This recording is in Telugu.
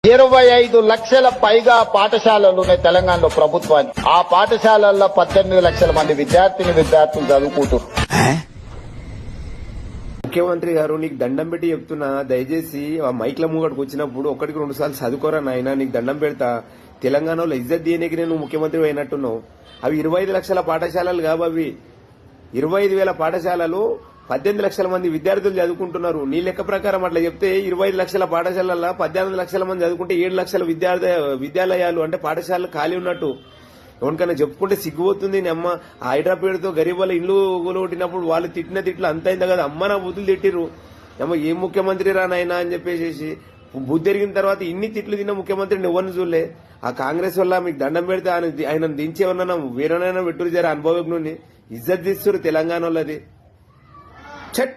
25 లక్షల పైగా పాఠశాలలు ఉన్నాయి తెలంగాణలో ప్రభుత్వానికి. ఆ పాఠశాలల్లో 18 లక్షల మంది విద్యార్థులు చదువుకుంటున్నారు. ముఖ్యమంత్రి గారు నీకు దండం పెట్టి చెప్తున్నా, దయచేసి ఆ మైక్ల ముంగడికి వచ్చినప్పుడు 1-2 సార్లు చదువుకోరా నాయన, నీకు దండం పెడతా. తెలంగాణలో ఇజ్జత్ దీనికి నువ్వు ముఖ్యమంత్రి అయినట్టున్నావు. అవి 25 లక్షల పాఠశాలలు కావు, అవి 25,000 పాఠశాలలు, 18 లక్షల మంది విద్యార్థులు చదువుకుంటున్నారు. నీ లెక్క ప్రకారం అట్లా చెప్తే 25 లక్షల పాఠశాలల్లో 18 లక్షల మంది చదువుకుంటే 7 లక్షల విద్యాలయాలు అంటే పాఠశాలలు ఖాళీ ఉన్నట్టు. ఎవరికైనా చెప్పుకుంటే సిగ్గుపోతుంది. నీ అమ్మ హైదరాబాద్తో గరీబ్ వాళ్ళ ఇల్లు కొట్టినప్పుడు వాళ్ళు తిట్టిన తిట్లు అంత అయిందా కదా, అమ్మ నా బుద్ధులు తిట్టిరు. అమ్మ ఏం ముఖ్యమంత్రి రానైనా అని చెప్పేసి బుద్ధి ఎరిగిన తర్వాత ఇన్ని తిట్లు తిన్న ముఖ్యమంత్రిని ఎవరిని చూడలే. ఆ కాంగ్రెస్ వల్ల మీకు దండం పెడితే ఆయన దించేవన్నా వేరేనైనా పెట్టురు జర అనుభవజ్ఞుని ఇజ్జత్ తీస్తున్నారు తెలంగాణ వాళ్ళది. చెట్